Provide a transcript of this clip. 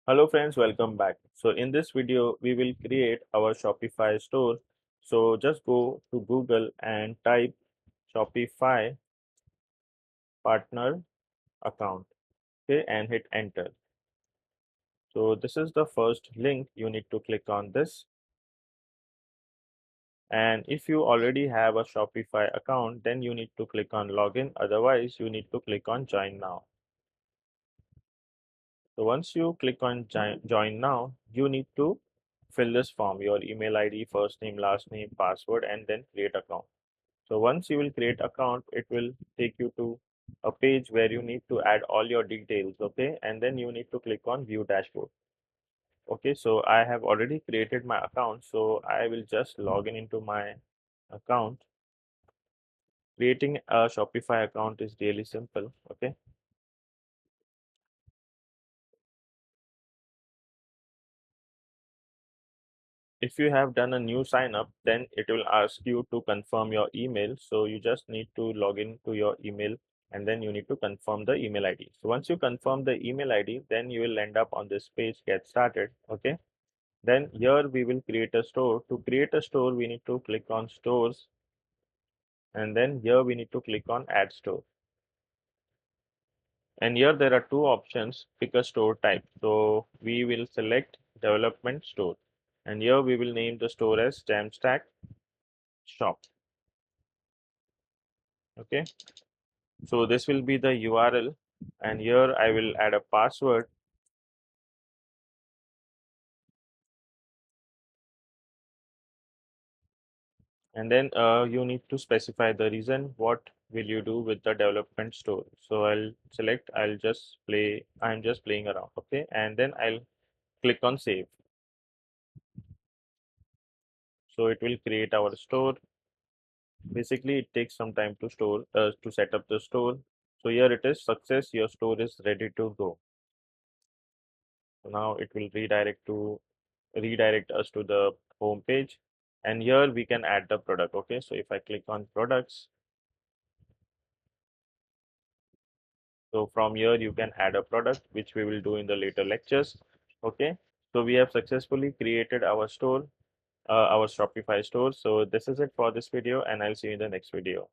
Hello friends, welcome back. So in this video, we will create our Shopify store. So just go to Google and type Shopify partner account, okay, and hit enter. So this is the first link. You need to click on this. And if you already have a Shopify account, then you need to click on login. Otherwise, you need to click on join now. So once you click on join now, you need to fill this form, your email ID, first name, last name, password, and then create account. So once you will create account, it will take you to a page where you need to add all your details, okay? And then you need to click on view dashboard. Okay, so I have already created my account, so I will just log in into my account. Creating a Shopify account is really simple, okay? If you have done a new sign up, then it will ask you to confirm your email. So you just need to log in to your email and then you need to confirm the email ID. So once you confirm the email ID, then you will end up on this page, get started. Okay. Then here we will create a store. To create a store, we need to click on stores and then here we need to click on add store. And here there are two options, pick a store type. So we will select development store and here we will name the store as JAMstack shop. Okay, so this will be the URL and here I will add a password and then you need to specify the reason what will you do with the development store. So I'm just playing around, okay, and then I'll click on save. So it will create our store. Basically it takes some time to set up the store. So here it is, success, your store is ready to go. So now it will redirect us to the home page and here we can add the product. Okay, so if I click on products, so from here you can add a product, which we will do in the later lectures. Okay, so we have successfully created our store, our Shopify store. So this is it for this video and I'll see you in the next video.